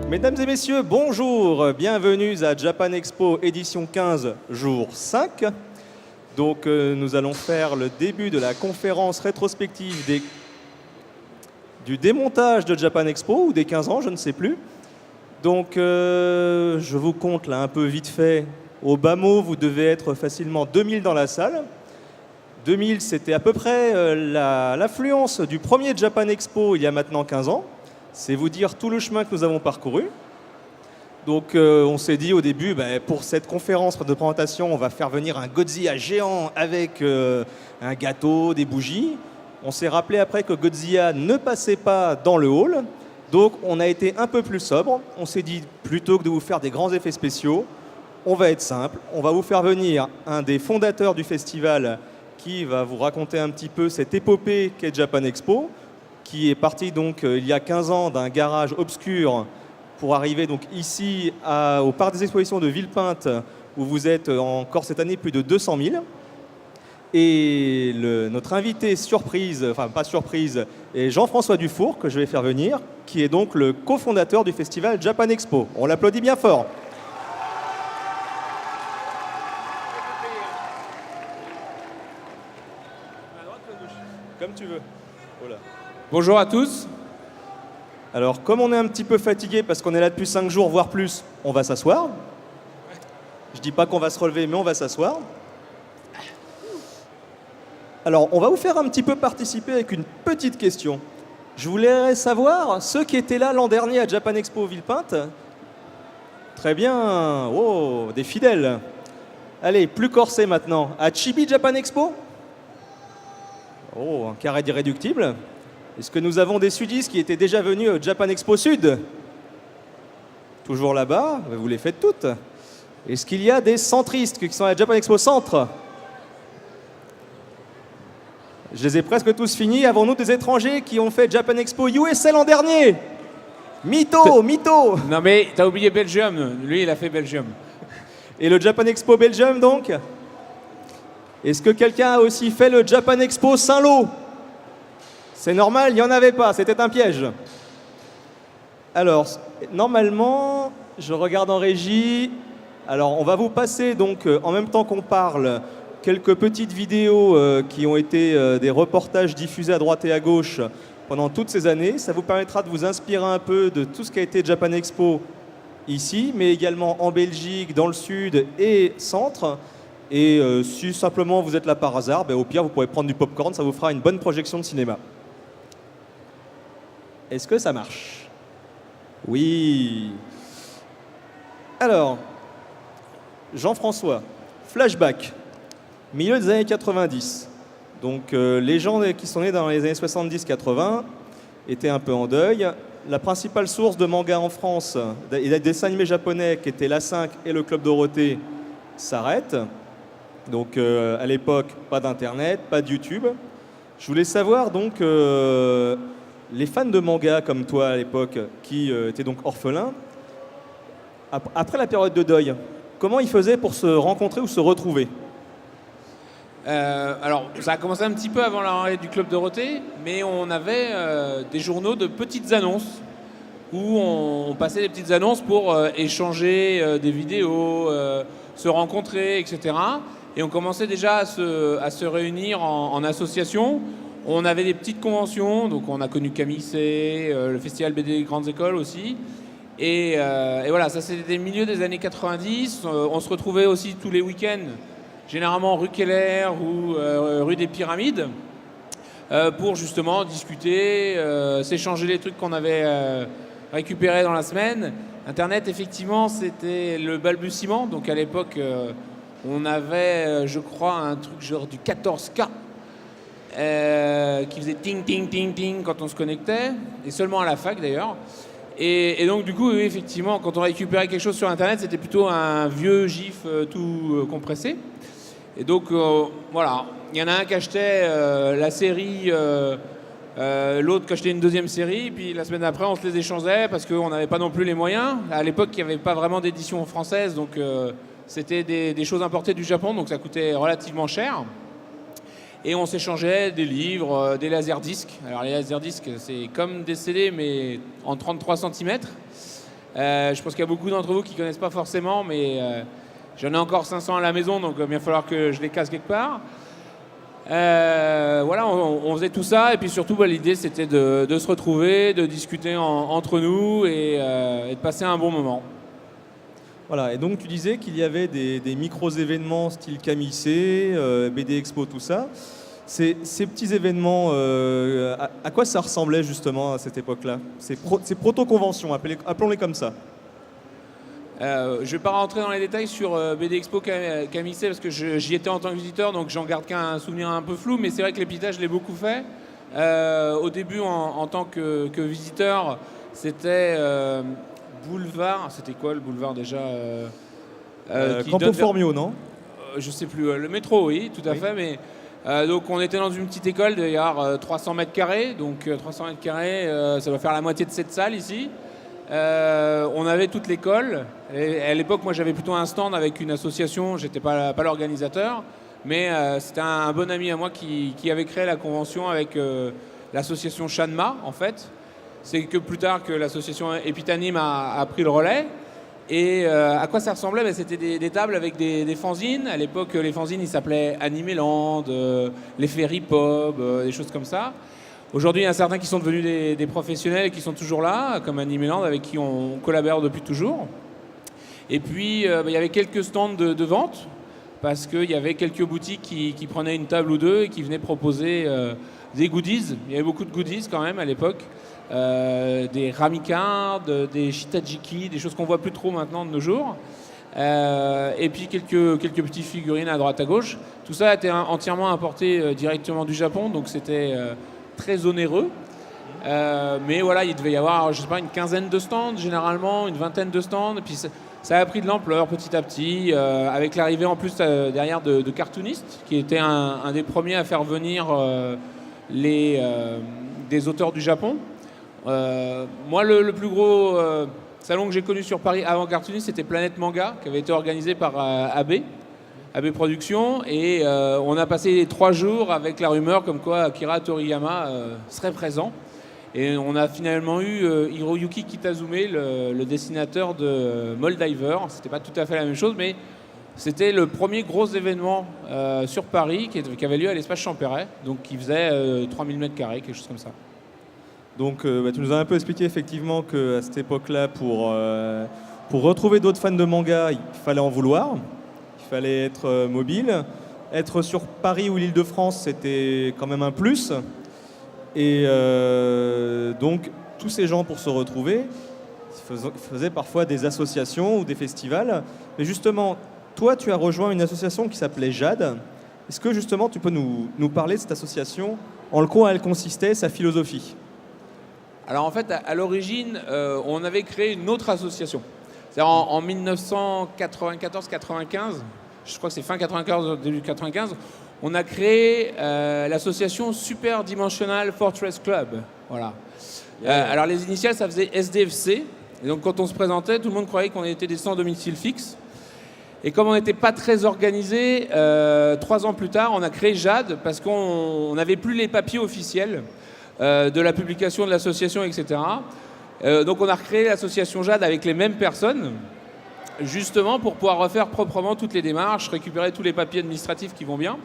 Mesdames et messieurs, bonjour, bienvenue à Japan Expo édition 15, jour 5. Donc nous allons faire le début de la conférence rétrospective du démontage de Japan Expo, ou des 15 ans, je ne sais plus. Donc je vous compte là un peu vite fait. Au bas mot, vous devez être facilement 2000 dans la salle. 2000, c'était à peu près l'affluence du premier Japan Expo il y a maintenant 15 ans. C'est vous dire tout le chemin que nous avons parcouru. Donc on s'est dit au début, pour cette conférence de présentation, on va faire venir un Godzilla géant avec un gâteau, des bougies. On s'est rappelé après que Godzilla ne passait pas dans le hall. Donc on a été un peu plus sobre. On s'est dit, plutôt que de vous faire des grands effets spéciaux, on va être simple. On va vous faire venir un des fondateurs du festival qui va vous raconter un petit peu cette épopée qu'est Japan Expo, qui est parti donc il y a 15 ans d'un garage obscur pour arriver donc ici au parc des expositions de Villepinte, où vous êtes encore cette année plus de 200 000. Et notre invité surprise, enfin pas surprise, est Jean-François Dufour, que je vais faire venir, qui est donc le cofondateur du festival Japan Expo. On l'applaudit bien fort. Comme tu veux. Voilà. Bonjour à tous. Alors, comme on est un petit peu fatigué parce qu'on est là depuis 5 jours, voire plus, on va s'asseoir. Je dis pas qu'on va se relever, mais on va s'asseoir. Alors, on va vous faire un petit peu participer avec une petite question. Je voulais savoir, ceux qui étaient là l'an dernier à Japan Expo Villepinte, très bien, oh, des fidèles. Allez, plus corsé maintenant, à Chibi Japan Expo. Oh, un carré d'irréductible. Est-ce que nous avons des sudistes qui étaient déjà venus au Japan Expo Sud? Toujours là-bas, vous les faites toutes. Est-ce qu'il y a des centristes qui sont à Japan Expo Centre? Je les ai presque tous finis. Avons-nous des étrangers qui ont fait Japan Expo USA l'an dernier? Mytho, mytho. Non mais t'as oublié Belgium, lui il a fait Belgium. Et le Japan Expo Belgium donc? Est-ce que quelqu'un a aussi fait le Japan Expo Saint-Lô? C'est normal, il n'y en avait pas, c'était un piège. Alors, normalement, je regarde en régie. Alors, on va vous passer donc, en même temps qu'on parle, quelques petites vidéos qui ont été des reportages diffusés à droite et à gauche pendant toutes ces années. Ça vous permettra de vous inspirer un peu de tout ce qui a été Japan Expo ici, mais également en Belgique, dans le sud et centre. Et si simplement vous êtes là par hasard, au pire, vous pourrez prendre du popcorn, ça vous fera une bonne projection de cinéma. Est-ce que ça marche? Oui. Alors, Jean-François, flashback, milieu des années 90. Donc, les gens qui sont nés dans les années 70-80 étaient un peu en deuil. La principale source de manga en France et des dessins animés japonais, qui étaient l'A5 et le Club Dorothée, s'arrête. Donc, à l'époque, pas d'Internet, pas de YouTube. Je voulais savoir donc... les fans de manga comme toi à l'époque, qui étaient donc orphelins, après la période de deuil, comment ils faisaient pour se rencontrer ou se retrouver? Alors ça a commencé un petit peu avant l'arrêt du Club Dorothée, mais on avait des journaux de petites annonces où on passait des petites annonces pour échanger des vidéos, se rencontrer, etc. Et on commençait déjà à se réunir en association. On avait des petites conventions, donc on a connu Camille C, le Festival BD Grandes Écoles aussi. Et voilà, ça c'était le milieu des années 90. On se retrouvait aussi tous les week-ends, généralement rue Keller ou rue des Pyramides, pour justement discuter, s'échanger les trucs qu'on avait récupérés dans la semaine. Internet, effectivement, c'était le balbutiement. Donc à l'époque, on avait, je crois, un truc genre du 14K. Qui faisait ting ting ting ting quand on se connectait, et seulement à la fac d'ailleurs. Et donc du coup, oui, effectivement, quand on récupérait quelque chose sur Internet, c'était plutôt un vieux GIF tout compressé. Et donc voilà, il y en a un qui achetait la série, l'autre qui achetait une deuxième série, puis la semaine d'après on se les échangeait parce qu'on n'avait pas non plus les moyens. À l'époque, il n'y avait pas vraiment d'édition française, donc c'était des choses importées du Japon, donc ça coûtait relativement cher. Et on s'échangeait des livres, des laserdiscs. Alors les laserdiscs, c'est comme des CD, mais en 33 cm. Je pense qu'il y a beaucoup d'entre vous qui ne connaissent pas forcément, mais j'en ai encore 500 à la maison, donc il va falloir que je les casse quelque part. Voilà, on faisait tout ça, et puis surtout l'idée c'était de se retrouver, de discuter entre nous et de passer un bon moment. Voilà, et donc tu disais qu'il y avait des micros-événements style Camicé, BD Expo, tout ça. Ces petits événements, à quoi ça ressemblait justement à cette époque-là? Ces proto-conventions, appelons-les comme ça. Je ne vais pas rentrer dans les détails sur BD Expo Camicé parce que j'y étais en tant que visiteur, donc j'en garde qu'un souvenir un peu flou, mais c'est vrai que l'épita, je l'ai beaucoup fait. Au début, en tant que visiteur, c'était Boulevard. C'était quoi le boulevard déjà Campo Formio, non? Je sais plus. Le métro, oui, tout à fait. Mais, donc on était dans une petite école d'ailleurs 300 mètres carrés. Donc 300 mètres carrés, ça doit faire la moitié de cette salle ici. On avait toute l'école. Et à l'époque, moi, j'avais plutôt un stand avec une association. J'étais pas l'organisateur, mais c'était un bon ami à moi qui avait créé la convention avec l'association Chanma, en fait. C'est que plus tard que l'association Epitanim a pris le relais. Et à quoi ça ressemblait? C'était des tables avec des fanzines. À l'époque, les fanzines, ils s'appelaient Animeland, les Ferry Pop, des choses comme ça. Aujourd'hui, il y en a certains qui sont devenus des professionnels et qui sont toujours là, comme Animeland, avec qui on collabore depuis toujours. Et puis, il y avait quelques stands de vente, parce qu'il y avait quelques boutiques qui prenaient une table ou deux et qui venaient proposer des goodies. Il y avait beaucoup de goodies quand même à l'époque. Des ramicards, des shitajiki, des choses qu'on voit plus trop maintenant de nos jours. Et puis quelques petites figurines à droite à gauche. Tout ça a été entièrement importé directement du Japon, donc c'était très onéreux. Mais voilà, il devait y avoir, je sais pas, une quinzaine de stands généralement, une vingtaine de stands. Et puis ça a pris de l'ampleur petit à petit, avec l'arrivée en plus derrière de cartoonistes, qui étaient un des premiers à faire venir des auteurs du Japon. Moi, le plus gros salon que j'ai connu sur Paris avant Cartoonist, c'était Planète Manga, qui avait été organisé par AB Productions. Et on a passé 3 jours avec la rumeur comme quoi Akira Toriyama serait présent. Et on a finalement eu Hiroyuki Kitazume, le dessinateur de Moldiver. C'était pas tout à fait la même chose, mais c'était le premier gros événement sur Paris qui avait lieu à l'espace Champéret, donc qui faisait 3000 m², quelque chose comme ça. Donc tu nous as un peu expliqué effectivement qu'à cette époque-là, pour retrouver d'autres fans de manga, il fallait en vouloir, il fallait être mobile. Être sur Paris ou l'Île-de-France, c'était quand même un plus. Et donc tous ces gens, pour se retrouver, faisaient parfois des associations ou des festivals. Mais justement, toi, tu as rejoint une association qui s'appelait Jade. Est-ce que justement tu peux nous parler de cette association, en quoi elle consistait, sa philosophie? Alors en fait, à l'origine, on avait créé une autre association. C'est-à-dire en 1994-95, je crois que c'est fin 95, début 95, on a créé l'association Super Dimensional Fortress Club. Voilà. Alors les initiales, ça faisait SDFC. Et donc quand on se présentait, tout le monde croyait qu'on était des sans domicile fixe. Et comme on n'était pas très organisé, 3 ans plus tard, on a créé Jade parce qu'on n'avait plus les papiers officiels de la publication de l'association, etc. Donc on a recréé l'association Jade avec les mêmes personnes, justement pour pouvoir refaire proprement toutes les démarches, récupérer tous les papiers administratifs qui vont bien.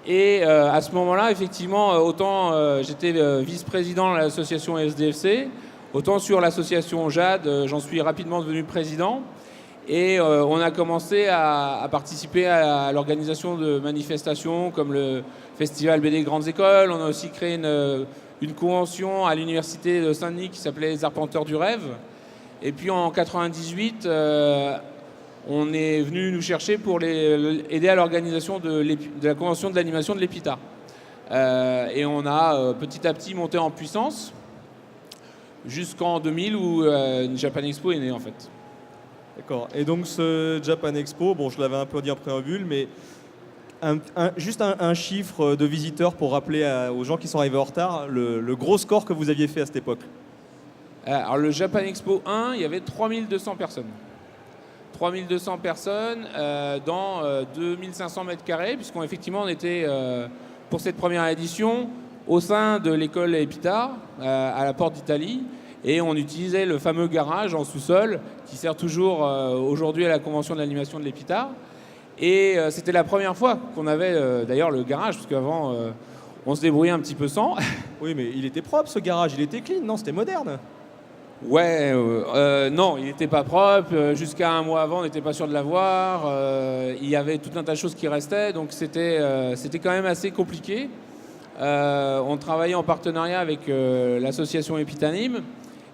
Et à ce moment-là, effectivement, autant j'étais vice-président de l'association SDFC, autant sur l'association Jade, j'en suis rapidement devenu président. Et on a commencé à participer à l'organisation de manifestations comme le Festival BD Grandes Écoles. On a aussi créé une convention à l'université de Saint-Denis qui s'appelait Les Arpenteurs du Rêve. Et puis en 98, on est venu nous chercher pour aider à l'organisation de la convention de l'animation de l'EPITA. Et on a petit à petit monté en puissance jusqu'en 2000 où Japan Expo est né en fait. D'accord. Et donc ce Japan Expo, bon, je l'avais un peu dit en préambule, mais juste un chiffre de visiteurs pour rappeler aux gens qui sont arrivés en retard le gros score que vous aviez fait à cette époque. Alors le Japan Expo 1, il y avait 3200 personnes. 3200 personnes dans 2500 m², puisqu'effectivement on était, pour cette première édition, au sein de l'école EPITA, à la Porte d'Italie. Et on utilisait le fameux garage en sous-sol qui sert toujours aujourd'hui à la convention de l'animation de l'EPITA. Et c'était la première fois qu'on avait d'ailleurs le garage, parce qu'avant on se débrouillait un petit peu sans. Oui, mais il était propre ce garage, il était clean, non? C'était moderne. Ouais, non, il n'était pas propre. Jusqu'à un mois avant, on n'était pas sûr de l'avoir. Il y avait tout un tas de choses qui restaient, donc c'était quand même assez compliqué. On travaillait en partenariat avec l'association Epitanim,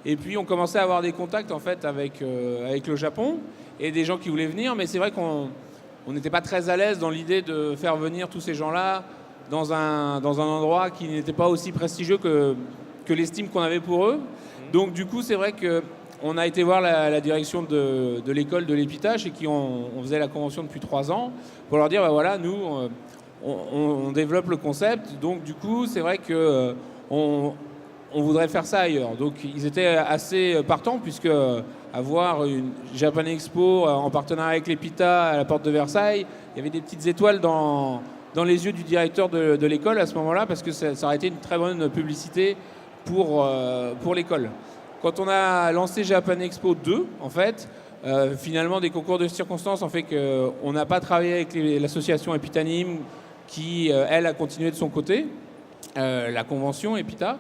et puis on commençait à avoir des contacts en fait avec le Japon et des gens qui voulaient venir, mais c'est vrai qu'on n'était pas très à l'aise dans l'idée de faire venir tous ces gens-là dans un endroit qui n'était pas aussi prestigieux que l'estime qu'on avait pour eux. Donc du coup, c'est vrai qu'on a été voir la direction de l'école de l'EPITA, chez qui on faisait la convention depuis 3 ans, pour leur dire, bah voilà, nous, on développe le concept. Donc du coup, c'est vrai qu'on voudrait faire ça ailleurs. Donc ils étaient assez partants, puisque avoir une Japan Expo en partenariat avec l'EPITA à la porte de Versailles, il y avait des petites étoiles dans les yeux du directeur de l'école à ce moment-là, parce que ça aurait été une très bonne publicité pour l'école. Quand on a lancé Japan Expo 2, en fait, finalement, des concours de circonstances ont fait qu'on n'a pas travaillé avec l'association Epitanim, qui, elle, a continué de son côté, la convention EPITA.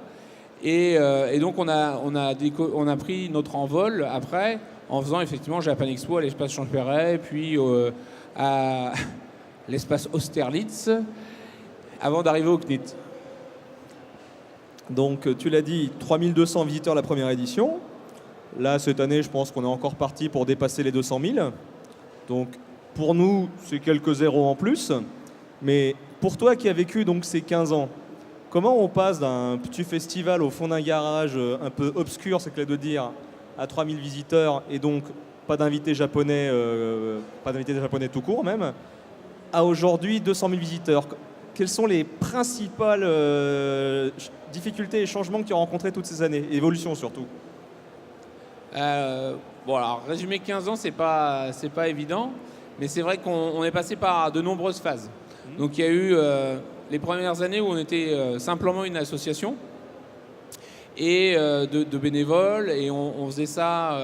Et donc, on a pris notre envol après, en faisant effectivement Japan Expo à l'espace Champéret, puis à l'espace Austerlitz, avant d'arriver au CNIT. Donc tu l'as dit, 3200 visiteurs la première édition. Là, cette année, je pense qu'on est encore parti pour dépasser les 200 000. Donc pour nous, c'est quelques zéros en plus. Mais pour toi qui as vécu donc ces 15 ans, comment on passe d'un petit festival au fond d'un garage un peu obscur, c'est clair de dire, à 3000 visiteurs et donc pas d'invités japonais tout court même, à aujourd'hui 200 000 visiteurs? Quelles sont les principales difficultés et changements que tu as rencontrés toutes ces années? Évolution surtout. Bon, alors, résumer 15 ans, c'est pas évident, mais c'est vrai qu'on est passé par de nombreuses phases. Donc il y a eu les premières années où on était simplement une association et de bénévoles, et on faisait ça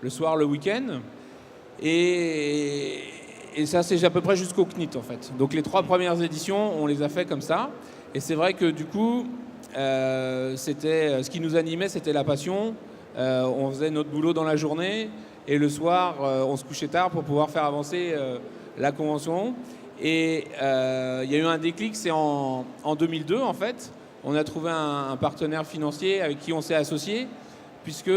le soir, le week-end. Et ça, c'est à peu près jusqu'au CNIT, en fait. Donc les 3 premières éditions, on les a fait comme ça. Et c'est vrai que du coup, ce qui nous animait, c'était la passion. On faisait notre boulot dans la journée, et le soir, on se couchait tard pour pouvoir faire avancer la convention. Et il y a eu un déclic, c'est en 2002, en fait. On a trouvé un partenaire financier avec qui on s'est associé, puisque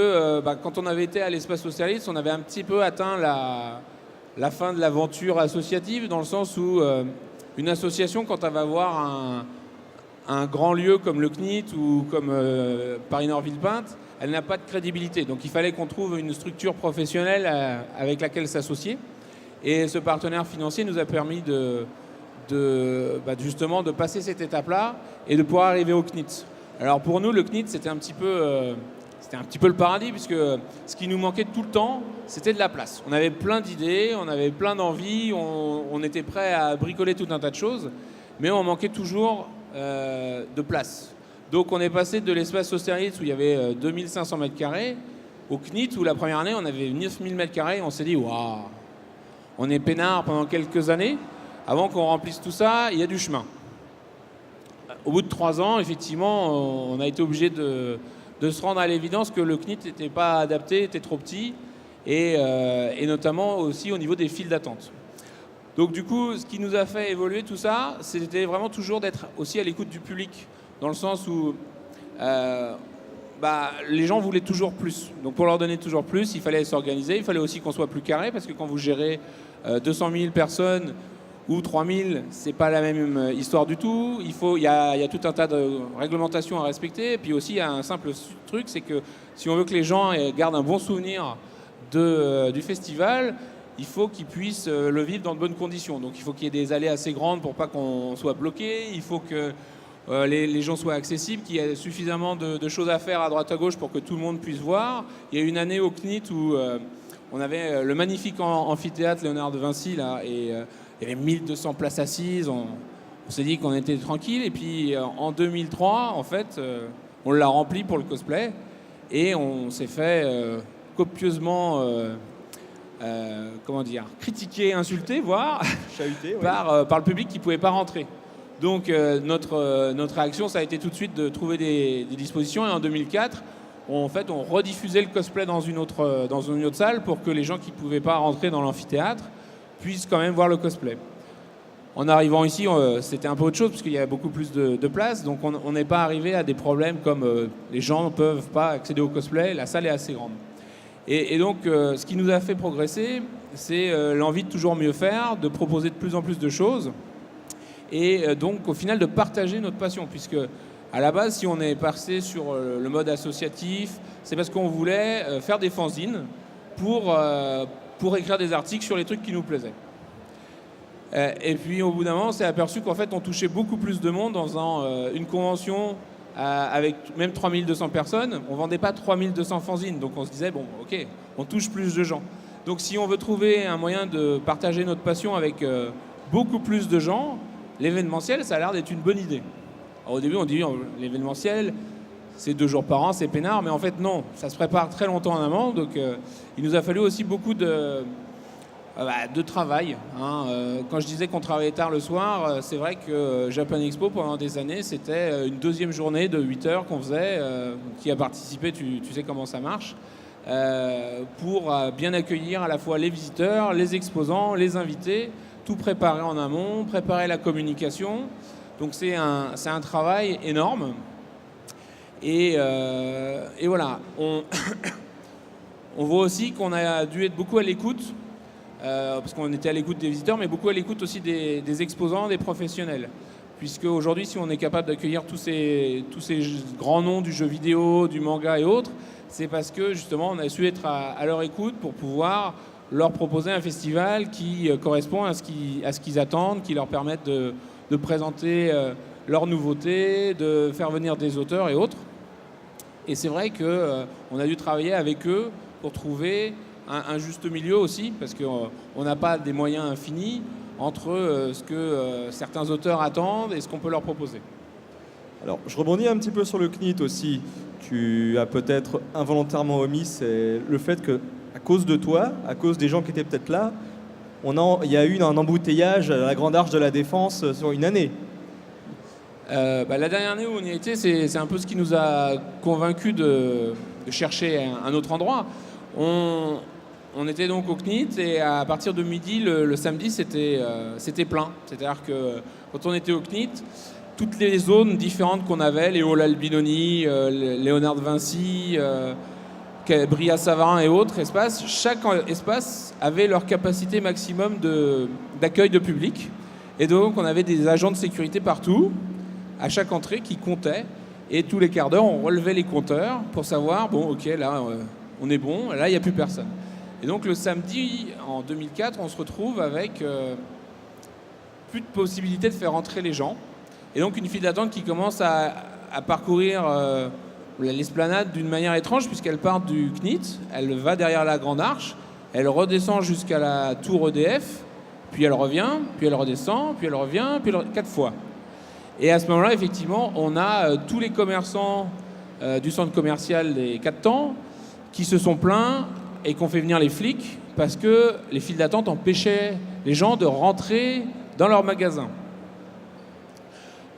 quand on avait été à l'espace Austerlitz, on avait un petit peu atteint la fin de l'aventure associative, dans le sens où une association, quand elle va voir un grand lieu comme le CNIT ou comme Paris-Nord-Villepinte, elle n'a pas de crédibilité. Donc il fallait qu'on trouve une structure professionnelle avec laquelle s'associer. Et ce partenaire financier nous a permis justement de passer cette étape-là et de pouvoir arriver au CNIT. Alors pour nous, le CNIT, c'était un petit peu le paradis, puisque ce qui nous manquait tout le temps, c'était de la place. On avait plein d'idées, on avait plein d'envies, on était prêt à bricoler tout un tas de choses, mais on manquait toujours de place. Donc on est passé de l'espace Austerlitz, où il y avait 2500 m², au CNIT, où la première année, on avait 9000 m², et on s'est dit, waouh, on est peinard pendant quelques années. Avant qu'on remplisse tout ça, il y a du chemin. Au bout de 3 ans, effectivement, on a été obligé de se rendre à l'évidence que le CNIT n'était pas adapté, était trop petit, et notamment aussi au niveau des files d'attente. Donc du coup, ce qui nous a fait évoluer tout ça, c'était vraiment toujours d'être aussi à l'écoute du public, dans le sens où les gens voulaient toujours plus. Donc pour leur donner toujours plus, il fallait s'organiser, il fallait aussi qu'on soit plus carré, parce que quand vous gérez 200 000 personnes ou 3000, c'est pas la même histoire du tout. Il y a tout un tas de réglementations à respecter. Et puis aussi, il y a un simple truc, c'est que si on veut que les gens gardent un bon souvenir du festival, il faut qu'ils puissent le vivre dans de bonnes conditions. Donc il faut qu'il y ait des allées assez grandes pour pas qu'on soit bloqué. Il faut que les gens soient accessibles, qu'il y ait suffisamment de choses à faire à droite à gauche pour que tout le monde puisse voir. Il y a eu une année au CNIT où on avait le magnifique amphithéâtre Léonard de Vinci, là, et il y avait 1200 places assises. On s'est dit qu'on était tranquille. Et puis en 2003, en fait, on l'a rempli pour le cosplay. et on s'est fait copieusement critiquer, insulter, voire Chahuté, ouais. par le public qui ne pouvait pas rentrer. Donc notre réaction, ça a été tout de suite de trouver des dispositions, et en 2004, on rediffusait le cosplay dans une autre salle pour que les gens qui ne pouvaient pas rentrer dans l'amphithéâtre puissent quand même voir le cosplay. En arrivant ici, c'était un peu autre chose parce qu'il y avait beaucoup plus de place, donc on n'est pas arrivé à des problèmes comme les gens ne peuvent pas accéder au cosplay, la salle est assez grande. Et donc ce qui nous a fait progresser, c'est l'envie de toujours mieux faire, de proposer de plus en plus de choses, et donc au final de partager notre passion, puisque à la base, si on est passé sur le mode associatif, c'est parce qu'on voulait faire des fanzines pour écrire des articles sur les trucs qui nous plaisaient. Et puis au bout d'un moment, on s'est aperçu qu'en fait, on touchait beaucoup plus de monde en faisant une convention avec même 3200 personnes. On ne vendait pas 3200 fanzines, donc on se disait, bon, ok, on touche plus de gens. Donc si on veut trouver un moyen de partager notre passion avec beaucoup plus de gens, l'événementiel, ça a l'air d'être une bonne idée. Alors, au début, on dit l'événementiel, c'est 2 jours par an, c'est peinard, mais en fait non, ça se prépare très longtemps en amont, donc il nous a fallu aussi beaucoup de travail. Quand je disais qu'on travaillait tard le soir, c'est vrai que Japan Expo, pendant des années, c'était une 2e journée de 8 heures qu'on faisait. Qui a participé, tu sais comment ça marche, pour bien accueillir à la fois les visiteurs, les exposants, les invités, tout préparer en amont, préparer la communication. Donc c'est un travail énorme. Et voilà, on voit aussi qu'on a dû être beaucoup à l'écoute, parce qu'on était à l'écoute des visiteurs, mais beaucoup à l'écoute aussi des exposants, des professionnels. Puisque aujourd'hui, si on est capable d'accueillir tous ces grands noms du jeu vidéo, du manga et autres, c'est parce que justement on a su être à leur écoute pour pouvoir leur proposer un festival qui correspond à ce qu'ils attendent, qui leur permette de présenter leurs nouveautés, de faire venir des auteurs et autres. Et c'est vrai qu'on a dû travailler avec eux pour trouver un juste milieu aussi, parce qu'on n'a pas des moyens infinis entre ce que certains auteurs attendent et ce qu'on peut leur proposer. Alors, je rebondis un petit peu sur le CNIT aussi. Tu as peut-être involontairement omis, c'est le fait que, à cause de toi, à cause des gens qui étaient peut-être là, il y a eu un embouteillage à la Grande Arche de la Défense sur une année. La dernière année où on y était, c'est un peu ce qui nous a convaincus de chercher un autre endroit. On était donc au CNIT, et à partir de midi, le samedi, c'était plein. C'est-à-dire que quand on était au CNIT, toutes les zones différentes qu'on avait, Léo Albinoni, Léonard de Vinci, Bria Savarin et autres espaces, chaque espace avait leur capacité maximum d'accueil de public. Et donc on avait des agents de sécurité partout, à chaque entrée, qui comptaient. Et tous les quarts d'heure, on relevait les compteurs pour savoir, bon, ok, là, on est bon, là, il n'y a plus personne. Et donc le samedi, en 2004, on se retrouve avec plus de possibilité de faire entrer les gens. Et donc une file d'attente qui commence à parcourir l'esplanade d'une manière étrange, puisqu'elle part du CNIT, elle va derrière la Grande Arche, elle redescend jusqu'à la tour EDF, puis elle revient, puis elle redescend, puis elle revient, puis 4 fois. Et à ce moment-là, effectivement, on a tous les commerçants du centre commercial des 4 temps qui se sont plaints et qui ont fait venir les flics parce que les files d'attente empêchaient les gens de rentrer dans leur magasin.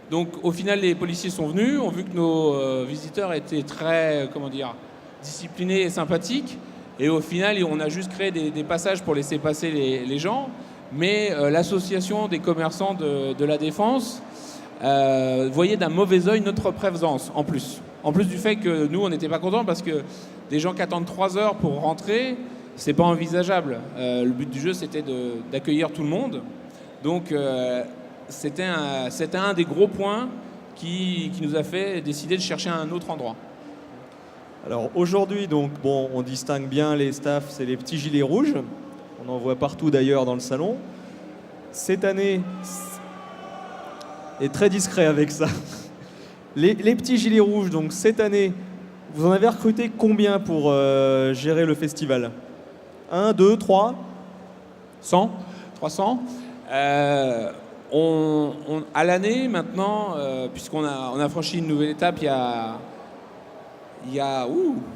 Donc au final, les policiers sont venus, ont vu que nos visiteurs étaient très, disciplinés et sympathiques. Et au final, on a juste créé des passages pour laisser passer les gens. Mais l'association des commerçants de la Défense voyait d'un mauvais œil notre présence, en plus. En plus du fait que nous, on n'était pas contents parce que des gens qui attendent 3 heures pour rentrer, c'est pas envisageable. Le but du jeu, c'était d'accueillir tout le monde. Donc c'était un des gros points qui nous a fait décider de chercher un autre endroit. Alors aujourd'hui, donc, bon, on distingue bien les staffs, c'est les petits gilets rouges. On en voit partout d'ailleurs dans le salon. Cette année est très discret avec ça. Les petits gilets rouges, donc cette année, vous en avez recruté combien pour gérer le festival ? 1, 2, 3 100 300 à l'année maintenant, puisqu'on a franchi une nouvelle étape il il y a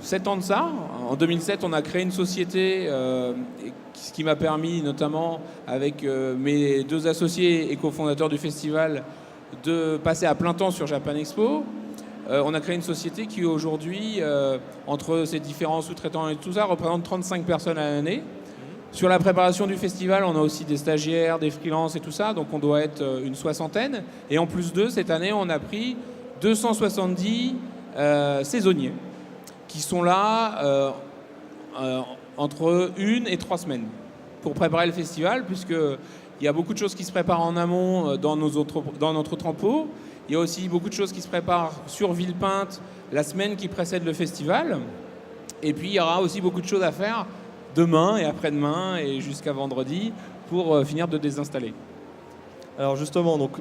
7 ans de ça. En 2007, on a créé une société, ce qui m'a permis, notamment avec mes 2 associés et cofondateurs du festival, de passer à plein temps sur Japan Expo. On a créé une société qui aujourd'hui, entre ses différents sous-traitants et tout ça, représente 35 personnes à l'année. Sur la préparation du festival, on a aussi des stagiaires, des freelances et tout ça, donc on doit être une 60aine. Et en plus d'eux, cette année, on a pris 270 saisonniers qui sont là entre 1 et 3 semaines pour préparer le festival, puisqu'il y a beaucoup de choses qui se préparent en amont dans notre entrepôt. Il y a aussi beaucoup de choses qui se préparent sur Villepinte la semaine qui précède le festival. Et puis il y aura aussi beaucoup de choses à faire demain et après-demain et jusqu'à vendredi pour finir de désinstaller. Alors justement, donc,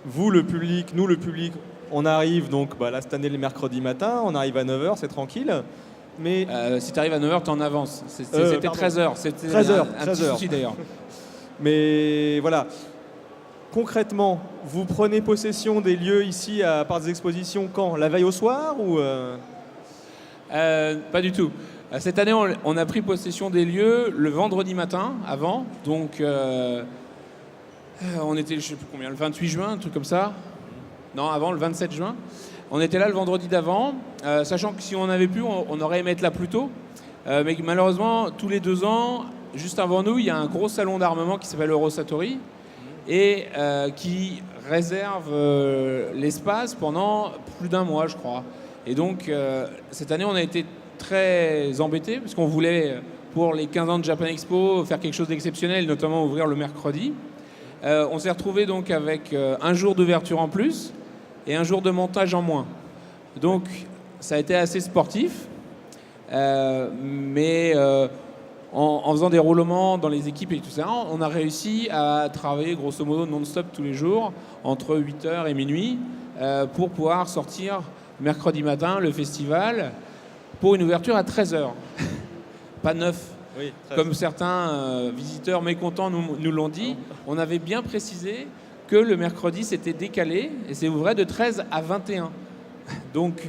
vous le public, nous le public, on arrive donc là cette année le mercredi matin, on arrive à 9h, c'est tranquille. Mais si tu arrives à 9h, tu es en avance. C'était 13h. C'était 13h, un petit souci d'ailleurs. Mais voilà, concrètement, vous prenez possession des lieux ici à Parts des Expositions quand? La veille au soir ou Pas du tout. Cette année, on a pris possession des lieux le vendredi matin avant. Donc, on était, je sais plus combien, le 28 juin, un truc comme ça. Non, avant, le 27 juin. On était là le vendredi d'avant, sachant que si on avait pu, on aurait aimé être là plus tôt. Mais malheureusement, tous les 2 ans, juste avant nous, il y a un gros salon d'armement qui s'appelle Eurosatori et qui réserve l'espace pendant plus d'1 mois, je crois. Et donc, cette année, on a été très embêtés parce qu'on voulait, pour les 15 ans de Japan Expo, faire quelque chose d'exceptionnel, notamment ouvrir le mercredi. On s'est retrouvé donc avec un jour d'ouverture en plus et un jour de montage en moins. Donc, ça a été assez sportif, mais en faisant des roulements dans les équipes et tout ça, on a réussi à travailler grosso modo non-stop tous les jours, entre 8h et minuit, pour pouvoir sortir mercredi matin le festival pour une ouverture à 13h. Pas 9. Oui, comme certains visiteurs mécontents nous l'ont dit. On avait bien précisé que le mercredi s'était décalé et c'est ouvert de 13 à 21. Donc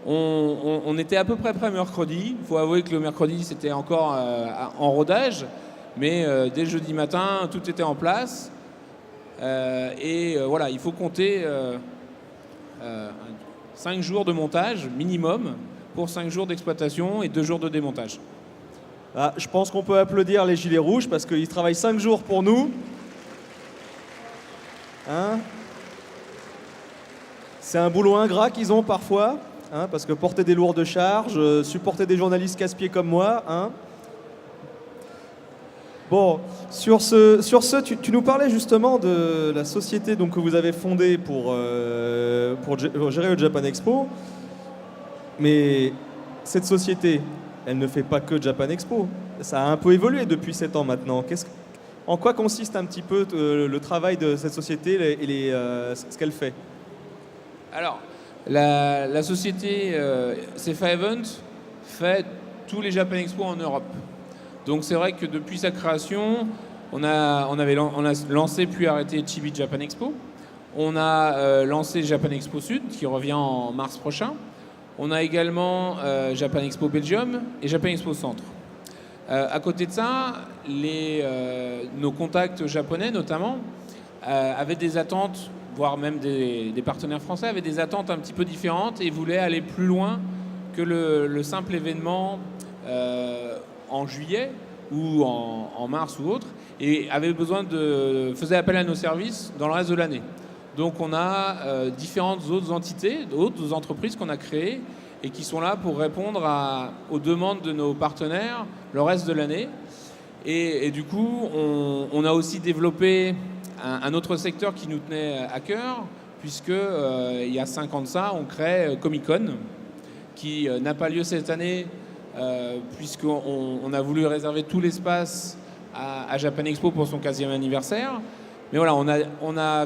on était à peu près prêt mercredi. Il faut avouer que le mercredi c'était encore en rodage, mais dès le jeudi matin tout était en place. Voilà, il faut compter 5 jours de montage minimum pour 5 jours d'exploitation et 2 jours de démontage. Ah, je pense qu'on peut applaudir les gilets rouges parce qu'ils travaillent 5 jours pour nous. Hein? C'est un boulot ingrat qu'ils ont parfois, hein, parce que porter des lourdes charges, supporter des journalistes casse-pieds comme moi. Hein. Bon, sur ce tu nous parlais justement de la société donc, que vous avez fondée pour gérer le Japan Expo. Mais cette société, elle ne fait pas que Japan Expo. Ça a un peu évolué depuis 7 ans maintenant. En quoi consiste un petit peu le travail de cette société et ce qu'elle fait? Alors, la société CFA Event fait tous les Japan Expo en Europe. Donc c'est vrai que depuis sa création, on a lancé puis arrêté Chibi Japan Expo. On a lancé Japan Expo Sud qui revient en mars prochain. On a également Japan Expo Belgium et Japan Expo Centre. À côté de ça, nos contacts japonais notamment avaient des attentes, voire même des partenaires français avaient des attentes un petit peu différentes et voulaient aller plus loin que le simple événement en juillet ou en mars ou autre, et faisaient appel à nos services dans le reste de l'année. Donc on a différentes autres entités, d'autres entreprises qu'on a créées et qui sont là pour répondre aux demandes de nos partenaires le reste de l'année. Et du coup, on a aussi développé un autre secteur qui nous tenait à cœur, puisque il y a 5 ans de ça, on crée Comic-Con, qui n'a pas lieu cette année, puisqu'on a voulu réserver tout l'espace à Japan Expo pour son 15e anniversaire. Mais voilà, on a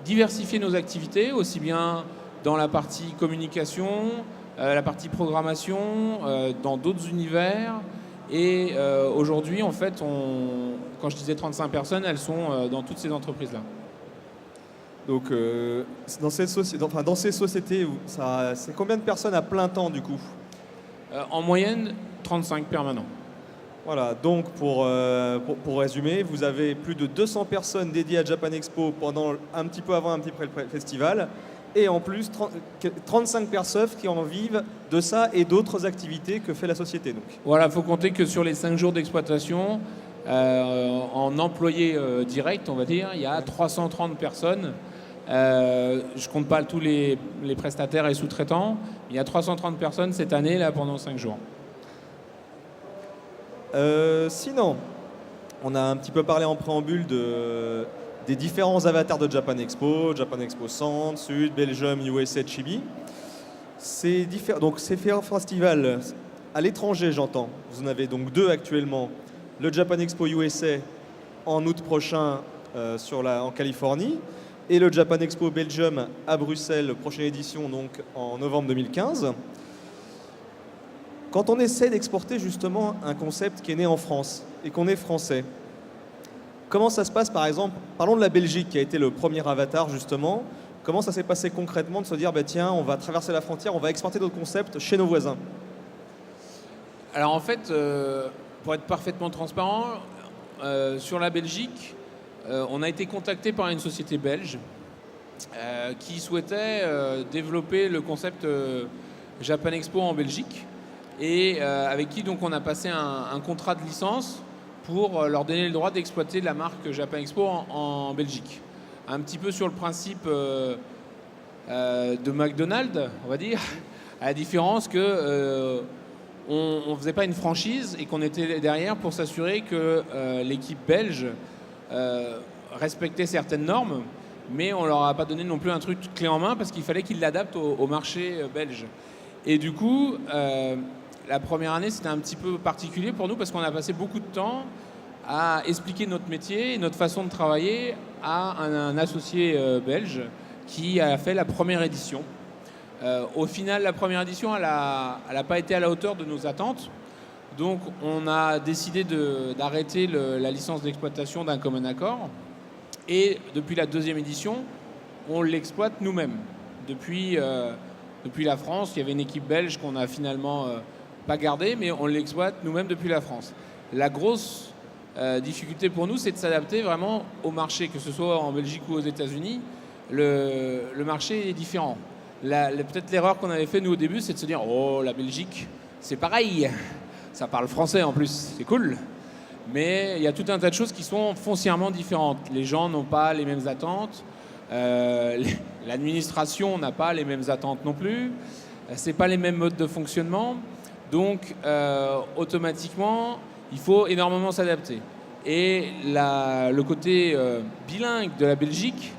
diversifier nos activités, aussi bien dans la partie communication, la partie programmation, dans d'autres univers. Et aujourd'hui, en fait, quand je disais 35 personnes, elles sont dans toutes ces entreprises-là. Donc, dans ces sociétés, c'est combien de personnes à plein temps du coup? En moyenne, 35 permanents. Voilà, donc pour résumer, vous avez plus de 200 personnes dédiées à Japan Expo pendant un petit peu avant, un petit peu après le festival, et en plus 35 personnes qui en vivent de ça et d'autres activités que fait la société. Donc. Voilà, il faut compter que sur les 5 jours d'exploitation, en employés directs, on va dire, il y a 330 personnes. Je ne compte pas tous les prestataires et sous-traitants. Il y a 330 personnes cette année là pendant 5 jours. Sinon, on a un petit peu parlé en préambule des différents avatars de Japan Expo Centre, Sud, Belgium, USA, Chibi. Ces festivals à l'étranger, j'entends. Vous en avez donc 2 actuellement. Le Japan Expo USA en août prochain en Californie et le Japan Expo Belgium à Bruxelles, prochaine édition donc en novembre 2015. Quand on essaie d'exporter justement un concept qui est né en France et qu'on est français, comment ça se passe par exemple? Parlons de la Belgique qui a été le premier avatar justement. Comment ça s'est passé concrètement de se dire bah, tiens, on va traverser la frontière, on va exporter notre concept chez nos voisins? Alors en fait, pour être parfaitement transparent, sur la Belgique, on a été contacté par une société belge qui souhaitait développer le concept Japan Expo en Belgique et avec qui donc on a passé un contrat de licence pour leur donner le droit d'exploiter la marque Japan Expo en Belgique. Un petit peu sur le principe de McDonald's, on va dire, à la différence que on ne faisait pas une franchise et qu'on était derrière pour s'assurer que l'équipe belge respectait certaines normes, mais on leur a pas donné non plus un truc clé en main parce qu'il fallait qu'ils l'adaptent au marché belge. Et du coup, la première année, c'était un petit peu particulier pour nous parce qu'on a passé beaucoup de temps à expliquer notre métier et notre façon de travailler à un associé belge qui a fait la première édition. Au final, la première édition, elle n'a pas été à la hauteur de nos attentes. Donc, on a décidé d'arrêter la licence d'exploitation d'un commun accord. Et depuis la deuxième édition, on l'exploite nous-mêmes. Depuis la France, il y avait une équipe belge qu'on a finalement pas gardée, mais on l'exploite nous-mêmes depuis la France. La grosse difficulté pour nous, c'est de s'adapter vraiment au marché, que ce soit en Belgique ou aux États-Unis. Le marché est différent. Peut-être l'erreur qu'on avait fait nous au début, c'est de se dire « Oh, la Belgique, c'est pareil, ça parle français en plus, c'est cool ». Mais il y a tout un tas de choses qui sont foncièrement différentes. Les gens n'ont pas les mêmes attentes, l'administration n'a pas les mêmes attentes non plus, c'est pas les mêmes modes de fonctionnement. Donc, automatiquement, il faut énormément s'adapter. Et le côté bilingue de la Belgique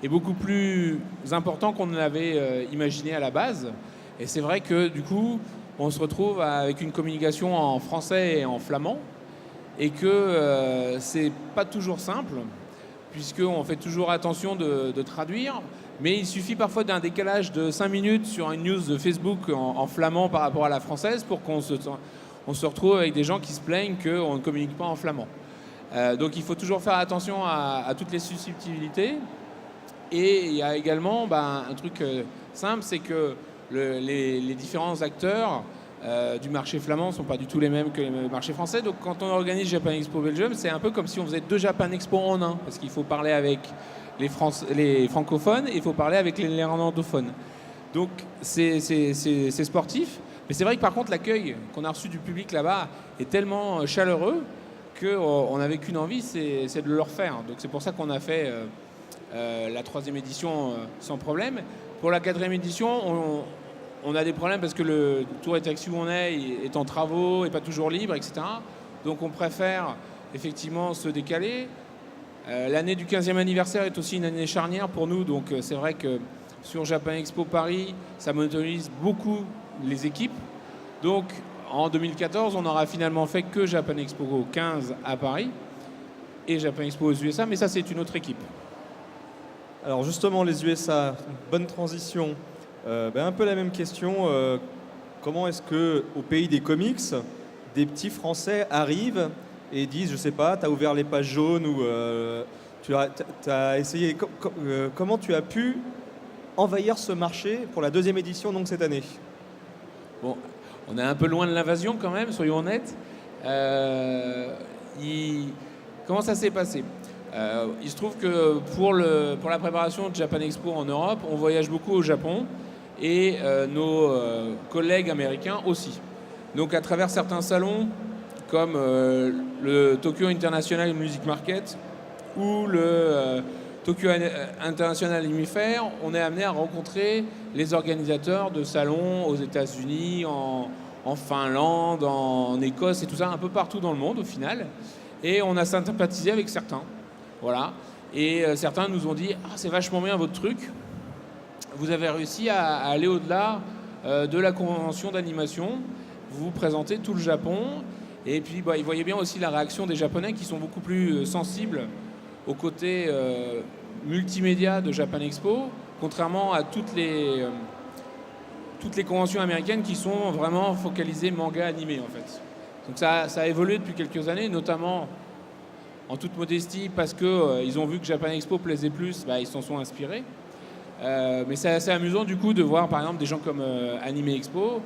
est beaucoup plus important qu'on ne l'avait imaginé à la base. Et c'est vrai que du coup, on se retrouve avec une communication en français et en flamand, et que c'est pas toujours simple, puisqu'on fait toujours attention de traduire, mais il suffit parfois d'un décalage de 5 minutes sur une news de Facebook en flamand par rapport à la française pour qu'on se retrouve avec des gens qui se plaignent qu'on ne communique pas en flamand. Donc il faut toujours faire attention à toutes les susceptibilités. Et il y a également un truc simple, c'est que les différents acteurs du marché flamand ne sont pas du tout les mêmes que le marché français. Donc quand on organise Japan Expo Belgium, c'est un peu comme si on faisait 2 Japan Expo en un, parce qu'il faut parler avec les francophones et il faut parler avec les néerlandophones. Donc c'est sportif. Mais c'est vrai que par contre l'accueil qu'on a reçu du public là-bas est tellement chaleureux qu'on n'avait qu'une envie, c'est de le refaire. Donc c'est pour ça qu'on a fait la 3e édition sans problème. Pour la 4e édition, on a des problèmes parce que le tour et taxi où on est en travaux, n'est pas toujours libre, etc. Donc on préfère effectivement se décaler. L'année du 15e anniversaire est aussi une année charnière pour nous, donc c'est vrai que sur Japan Expo Paris, ça monopolise beaucoup les équipes. Donc en 2014, on n'aura finalement fait que Japan Expo 15 à Paris et Japan Expo aux USA, mais ça c'est une autre équipe. Alors justement, les USA, bonne transition. Un peu la même question. Comment est-ce qu'au pays des comics, des petits Français arrivent et disent, je sais pas, t'as ouvert les pages jaunes ou T'as essayé, comment tu as pu envahir ce marché pour la deuxième édition donc cette année? Bon, on est un peu loin de l'invasion quand même, soyons honnêtes. Comment ça s'est passé? Il se trouve que pour la préparation de Japan Expo en Europe, on voyage beaucoup au Japon et nos collègues américains aussi. Donc à travers certains salons comme le Tokyo International Music Market ou le Tokyo International Anime Fair, on est amené à rencontrer les organisateurs de salons aux États-Unis, en Finlande, en Écosse et tout ça, un peu partout dans le monde au final. Et on a sympathisé avec certains. Voilà. Et certains nous ont dit « Ah, c'est vachement bien votre truc. Vous avez réussi à aller au-delà de la convention d'animation. Vous présentez tout le Japon. » Et puis, ils voyaient bien aussi la réaction des Japonais qui sont beaucoup plus sensibles au côté multimédia de Japan Expo, contrairement à toutes les conventions américaines qui sont vraiment focalisées manga animé en fait. Donc ça a évolué depuis quelques années, notamment en toute modestie parce qu'ils ont vu que Japan Expo plaisait plus, ils s'en sont inspirés. Mais c'est assez amusant du coup de voir par exemple des gens comme Anime Expo,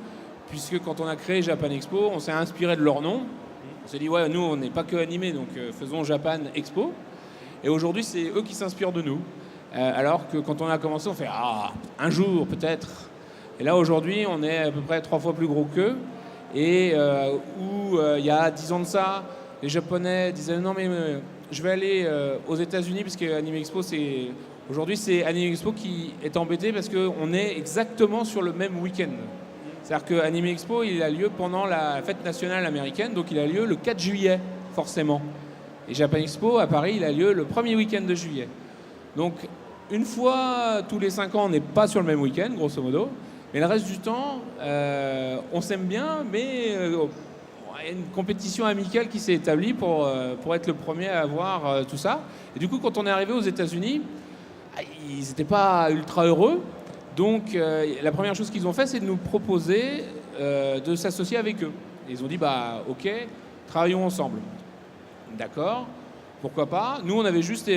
puisque quand on a créé Japan Expo, on s'est inspiré de leur nom. On s'est dit ouais, nous on n'est pas que animé, donc faisons Japan Expo. Et aujourd'hui c'est eux qui s'inspirent de nous. Alors que quand on a commencé, on fait un jour peut-être. Et là aujourd'hui on est à peu près 3 fois plus gros qu'eux. Et où il y a 10 ans de ça, les Japonais disaient non mais je vais aller aux États-Unis parce que Anime Expo aujourd'hui c'est Anime Expo qui est embêté parce qu'on est exactement sur le même week-end. C'est-à-dire que Anime Expo il a lieu pendant la fête nationale américaine, donc il a lieu le 4 juillet forcément. Et Japan Expo à Paris il a lieu le premier week-end de juillet. Donc une fois tous les 5 ans on n'est pas sur le même week-end grosso modo. Mais le reste du temps, on s'aime bien, mais il y a une compétition amicale qui s'est établie pour être le premier à avoir tout ça. Et du coup, quand on est arrivé aux États-Unis, ils n'étaient pas ultra heureux. Donc, la première chose qu'ils ont fait, c'est de nous proposer de s'associer avec eux. Et ils ont dit, ok, travaillons ensemble. D'accord, pourquoi pas. Nous, on avait juste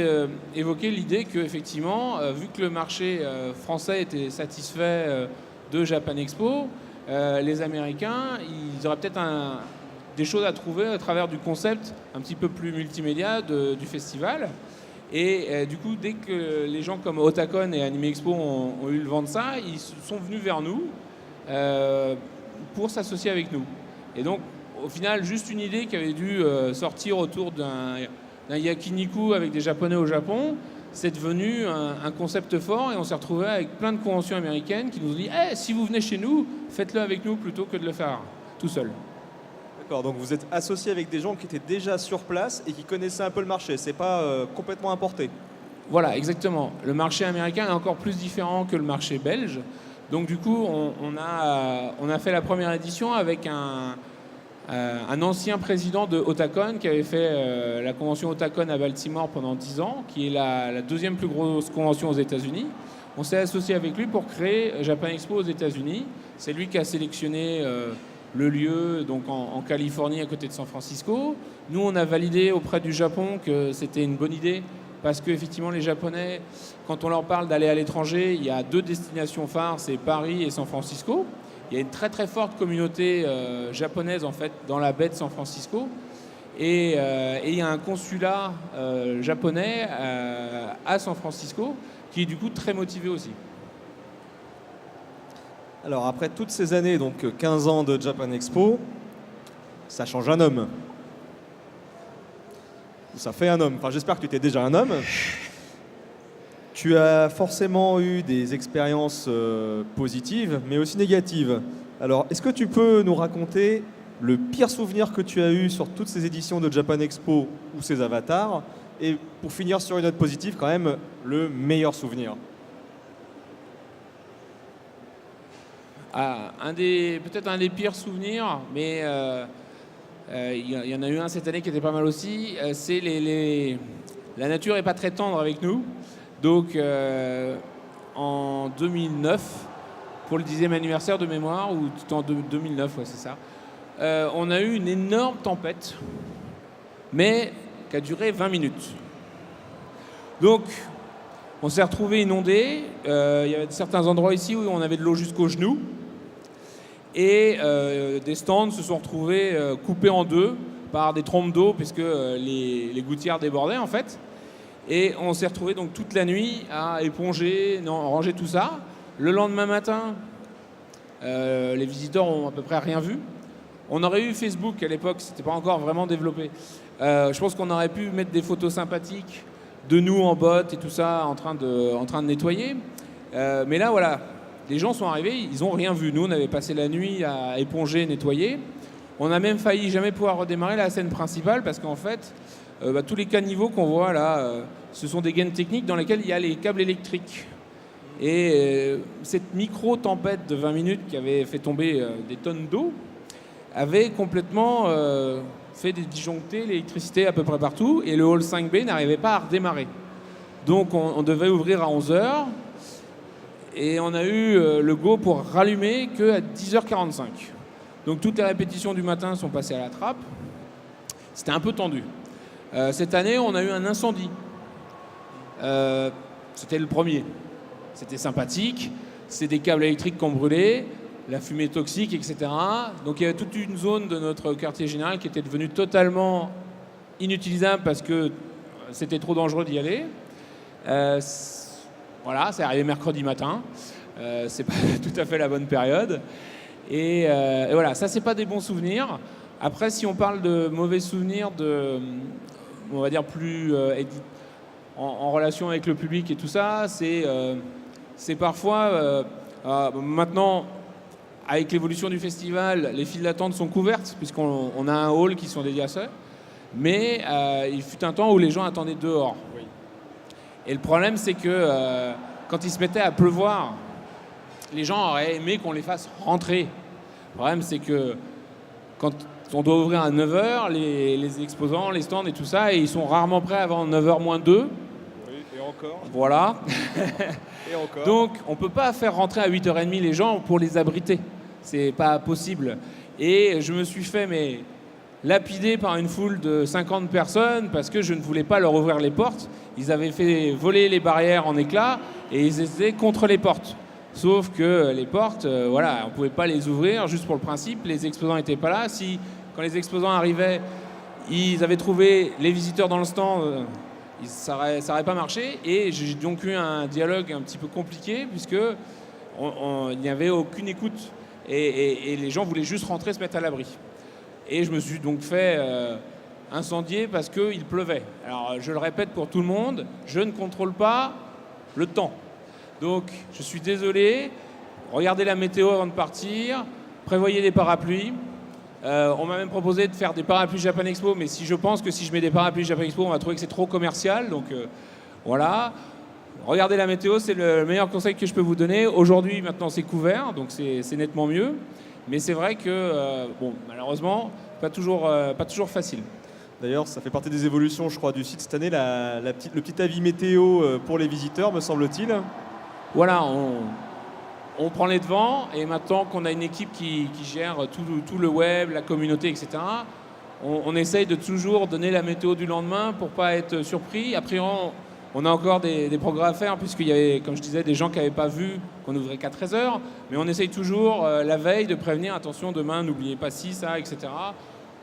évoqué l'idée qu'effectivement, vu que le marché français était satisfait de Japan Expo, les Américains, ils auraient peut-être des choses à trouver à travers du concept un petit peu plus multimédia du festival. Et du coup, dès que les gens comme Otakon et Anime Expo ont eu le vent de ça, ils sont venus vers nous pour s'associer avec nous. Et donc, au final, juste une idée qui avait dû sortir autour d'un yakiniku avec des Japonais au Japon, c'est devenu un concept fort et on s'est retrouvé avec plein de conventions américaines qui nous ont dit si vous venez chez nous, faites-le avec nous plutôt que de le faire tout seul. D'accord, donc vous êtes associé avec des gens qui étaient déjà sur place et qui connaissaient un peu le marché, c'est pas complètement importé. Voilà, exactement. Le marché américain est encore plus différent que le marché belge. Donc du coup, on a fait la première édition avec un ancien président de Otakon qui avait fait la convention Otakon à Baltimore pendant 10 ans, qui est la deuxième plus grosse convention aux États-Unis. On s'est associé avec lui pour créer Japan Expo aux États-Unis. C'est lui qui a sélectionné le lieu donc en Californie à côté de San Francisco. Nous, on a validé auprès du Japon que c'était une bonne idée parce qu'effectivement, les Japonais, quand on leur parle d'aller à l'étranger, il y a 2 destinations phares, c'est Paris et San Francisco. Il y a une très très forte communauté japonaise en fait dans la baie de San Francisco et il y a un consulat japonais à San Francisco qui est du coup très motivé aussi. Alors après toutes ces années, donc 15 ans de Japan Expo, ça change un homme. Ça fait un homme. Enfin, j'espère que tu étais déjà un homme. Tu as forcément eu des expériences positives, mais aussi négatives. Alors, est-ce que tu peux nous raconter le pire souvenir que tu as eu sur toutes ces éditions de Japan Expo ou ces avatars? Et pour finir sur une note positive, quand même, le meilleur souvenir. Peut-être un des pires souvenirs, mais il y en a eu un cette année qui était pas mal aussi. C'est la nature n'est pas très tendre avec nous. Donc, en 2009, pour le 10e anniversaire de mémoire, ou en 2009, ouais, c'est ça, on a eu une énorme tempête, mais qui a duré 20 minutes. Donc, on s'est retrouvé inondé. Il y avait certains endroits ici où on avait de l'eau jusqu'aux genoux. Et des stands se sont retrouvés coupés en deux par des trompes d'eau, puisque les gouttières débordaient en fait. Et on s'est retrouvé donc toute la nuit à éponger, ranger tout ça. Le lendemain matin, les visiteurs ont à peu près rien vu. On aurait eu Facebook à l'époque, c'était pas encore vraiment développé. Je pense qu'on aurait pu mettre des photos sympathiques de nous en bottes et tout ça en train de nettoyer. Mais là, voilà, les gens sont arrivés, ils n'ont rien vu. Nous, on avait passé la nuit à éponger, nettoyer. On a même failli jamais pouvoir redémarrer la scène principale parce qu'en fait, tous les caniveaux qu'on voit là, ce sont des gaines techniques dans lesquelles il y a les câbles électriques. Et cette micro-tempête de 20 minutes qui avait fait tomber des tonnes d'eau avait complètement fait disjoncter l'électricité à peu près partout et le hall 5B n'arrivait pas à redémarrer. Donc on devait ouvrir à 11h et on a eu le go pour rallumer qu'à 10h45. Donc toutes les répétitions du matin sont passées à la trappe. C'était un peu tendu. Cette année, on a eu un incendie. C'était le premier. C'était sympathique. C'est des câbles électriques qui ont brûlé, la fumée toxique, etc. Donc il y avait toute une zone de notre quartier général qui était devenue totalement inutilisable parce que c'était trop dangereux d'y aller. Voilà, c'est arrivé mercredi matin. C'est pas tout à fait la bonne période. Et voilà, ça c'est pas des bons souvenirs. Après, si on parle de mauvais souvenirs, on va dire plus en relation avec le public et tout ça, c'est parfois maintenant, avec l'évolution du festival, les files d'attente sont couvertes puisqu'on a un hall qui sont dédiés à ça. Mais il fut un temps où les gens attendaient dehors. Oui. Et le problème, c'est que quand il se mettait à pleuvoir, les gens auraient aimé qu'on les fasse rentrer. Le problème, c'est que quand on doit ouvrir à 9h, les exposants, les stands et tout ça, et ils sont rarement prêts avant 9h moins 2. Oui, et encore. Voilà. Et encore. Donc, on ne peut pas faire rentrer à 8h30 les gens pour les abriter. C'est pas possible. Et je me suis fait lapider par une foule de 50 personnes parce que je ne voulais pas leur ouvrir les portes. Ils avaient fait voler les barrières en éclats et ils étaient contre les portes. Sauf que les portes, voilà, on ne pouvait pas les ouvrir juste pour le principe. Les exposants n'étaient pas là. Quand les exposants arrivaient, ils avaient trouvé les visiteurs dans le stand, ça n'aurait pas marché. Et j'ai donc eu un dialogue un petit peu compliqué puisque il n'y avait aucune écoute. Et les gens voulaient juste rentrer, se mettre à l'abri. Et je me suis donc fait incendier parce qu'il pleuvait. Alors, je le répète pour tout le monde, je ne contrôle pas le temps. Donc, je suis désolé. Regardez la météo avant de partir. Prévoyez des parapluies. On m'a même proposé de faire des parapluies Japan Expo, mais je pense que si je mets des parapluies Japan Expo, on va trouver que c'est trop commercial. Donc, voilà. Regardez la météo, c'est le meilleur conseil que je peux vous donner. Aujourd'hui, maintenant, c'est couvert, donc c'est nettement mieux. Mais c'est vrai que, malheureusement, pas toujours facile. D'ailleurs, ça fait partie des évolutions, je crois, du site cette année, le petit avis météo pour les visiteurs, me semble-t-il. Voilà, on prend les devants et maintenant qu'on a une équipe qui gère tout le web, la communauté, etc., on essaye de toujours donner la météo du lendemain pour ne pas être surpris. Après, on a encore des progrès à faire puisqu'il y avait, comme je disais, des gens qui n'avaient pas vu qu'on ouvrait qu'à 13h. Mais on essaye toujours la veille de prévenir, attention, demain, n'oubliez pas ci, ça, etc.,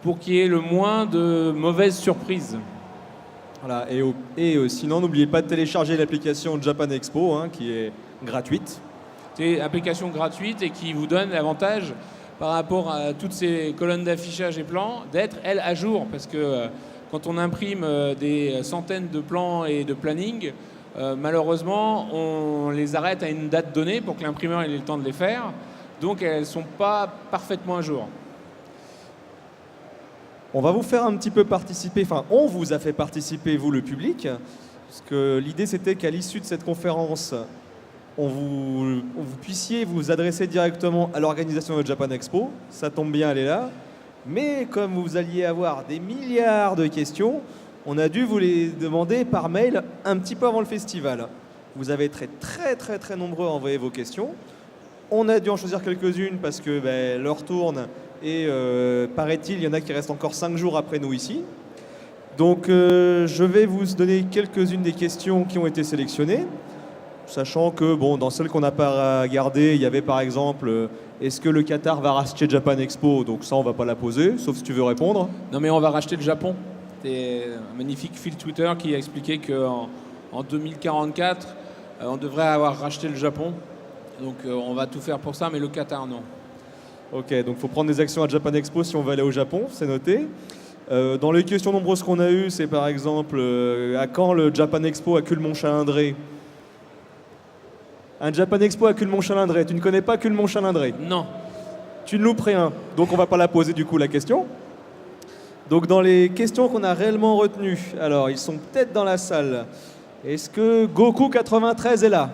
pour qu'il y ait le moins de mauvaises surprises. Voilà, et sinon, n'oubliez pas de télécharger l'application Japan Expo, qui est gratuite. C'est une application gratuite et qui vous donne l'avantage, par rapport à toutes ces colonnes d'affichage et plans, d'être, elle, à jour. Parce que quand on imprime des centaines de plans et de planning, malheureusement, on les arrête à une date donnée pour que l'imprimeur ait le temps de les faire. Donc, elles ne sont pas parfaitement à jour. On va vous faire un petit peu participer, on vous a fait participer, vous le public, parce que l'idée c'était qu'à l'issue de cette conférence, vous puissiez vous adresser directement à l'organisation de Japan Expo. Ça tombe bien, elle est là. Mais comme vous alliez avoir des milliards de questions, on a dû vous les demander par mail un petit peu avant le festival. Vous avez été très très très nombreux à envoyer vos questions. On a dû en choisir quelques-unes parce que l'heure tourne et paraît-il, il y en a qui restent encore 5 jours après nous ici. Donc je vais vous donner quelques-unes des questions qui ont été sélectionnées, sachant que bon, dans celles qu'on n'a pas gardées, il y avait par exemple est-ce que le Qatar va racheter Japan Expo? Donc ça, on va pas la poser, sauf si tu veux répondre. Non, mais on va racheter le Japon. C'est un magnifique fil Twitter qui a expliqué qu'en 2044, on devrait avoir racheté le Japon. Donc on va tout faire pour ça, mais le Qatar, non. Ok, donc il faut prendre des actions à Japan Expo si on veut aller au Japon, c'est noté. Dans les questions nombreuses qu'on a eues, c'est par exemple à quand le Japan Expo à Culmont-Chalindré? Un Japan Expo à Culmont-Chalindré, tu ne connais pas Culmont-Chalindré? Non. Tu ne louperais rien, donc on va pas la poser du coup la question. Donc dans les questions qu'on a réellement retenues, alors ils sont peut-être dans la salle. Est-ce que Goku 93 est là?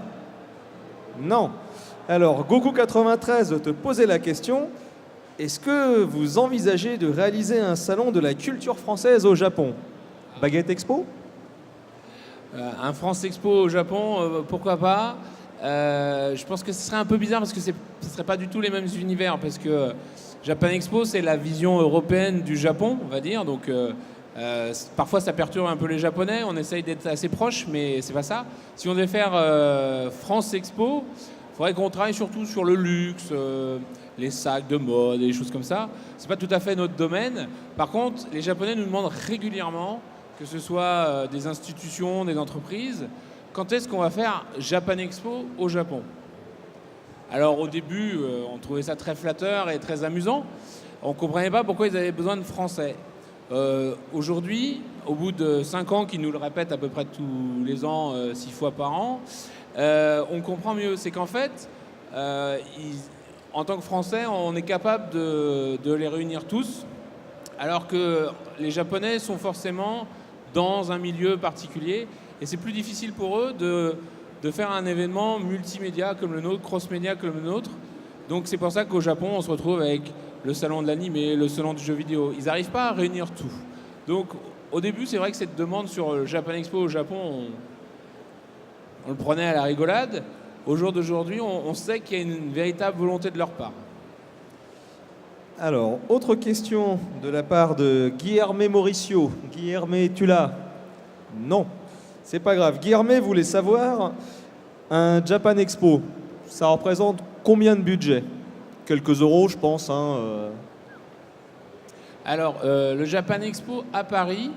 Non. Alors Goku 93 te posait la question, est-ce que vous envisagez de réaliser un salon de la culture française au Japon? Baguette Expo? Un France Expo au Japon, pourquoi pas. Je pense que ce serait un peu bizarre parce que ce ne serait pas du tout les mêmes univers. Parce que Japan Expo, c'est la vision européenne du Japon, on va dire. Donc parfois, ça perturbe un peu les Japonais. On essaye d'être assez proches, mais c'est pas ça. Si on devait faire France Expo, il faudrait qu'on travaille surtout sur le luxe, les sacs de mode et des choses comme ça. C'est pas tout à fait notre domaine. Par contre, les Japonais nous demandent régulièrement, que ce soit des institutions, des entreprises, quand est-ce qu'on va faire Japan Expo au Japon? Alors au début, on trouvait ça très flatteur et très amusant. On ne comprenait pas pourquoi ils avaient besoin de Français. Aujourd'hui, au bout de 5 ans qu'ils nous le répètent à peu près tous les ans, 6 fois par an, on comprend mieux. C'est qu'en fait, en tant que Français, on est capable de les réunir tous, alors que les Japonais sont forcément dans un milieu particulier. Et c'est plus difficile pour eux de faire un événement multimédia comme le nôtre, cross-média comme le nôtre. Donc c'est pour ça qu'au Japon, on se retrouve avec le salon de l'animé, le salon du jeu vidéo. Ils n'arrivent pas à réunir tout. Donc au début, c'est vrai que cette demande sur le Japan Expo au Japon, on le prenait à la rigolade. Au jour d'aujourd'hui, on sait qu'il y a une véritable volonté de leur part. Alors, autre question de la part de Guilherme Mauricio. Guilherme, es-tu là? Non. C'est pas grave. Guilherme voulait savoir, un Japan Expo, ça représente combien de budget? Quelques euros, je pense. Alors, le Japan Expo à Paris,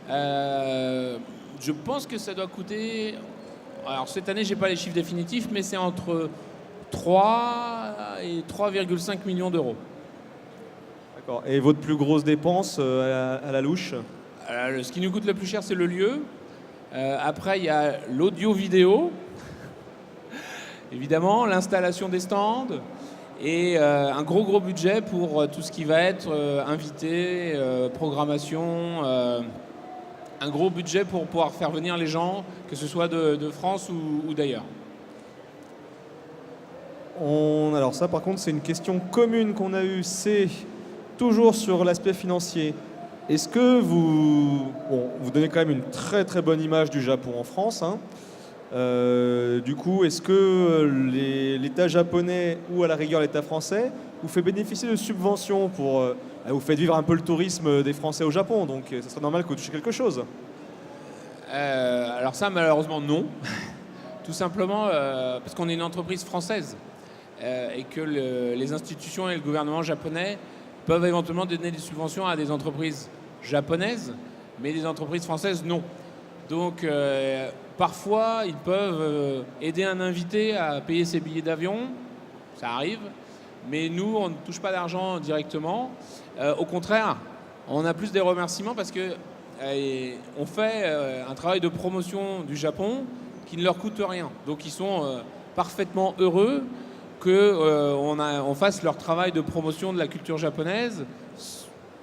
je pense que ça doit coûter... Alors, cette année, j'ai pas les chiffres définitifs, mais c'est entre 3 et 3,5 millions d'euros. D'accord. Et votre plus grosse dépense à la louche? Ce qui nous coûte le plus cher, c'est le lieu. Après, il y a l'audio-vidéo, évidemment, l'installation des stands et un gros budget pour tout ce qui va être invité, programmation, un gros budget pour pouvoir faire venir les gens, que ce soit de France ou d'ailleurs. Alors ça, par contre, c'est une question commune qu'on a eue, c'est toujours sur l'aspect financier. Est-ce que vous donnez quand même une très très bonne image du Japon en France, hein. Du coup, est-ce que l'État japonais ou à la rigueur l'État français vous fait bénéficier de subventions pour... vous faites vivre un peu le tourisme des Français au Japon, donc ça serait normal que vous touchiez quelque chose. Alors ça, malheureusement, non. Tout simplement parce qu'on est une entreprise française et que les institutions et le gouvernement japonais peuvent éventuellement donner des subventions à des entreprises japonaises, mais des entreprises françaises, non. Donc, parfois, ils peuvent aider un invité à payer ses billets d'avion, ça arrive, mais nous, on ne touche pas d'argent directement. Au contraire, on a plus des remerciements parce que on fait un travail de promotion du Japon qui ne leur coûte rien. Donc, ils sont parfaitement heureux qu'on fasse leur travail de promotion de la culture japonaise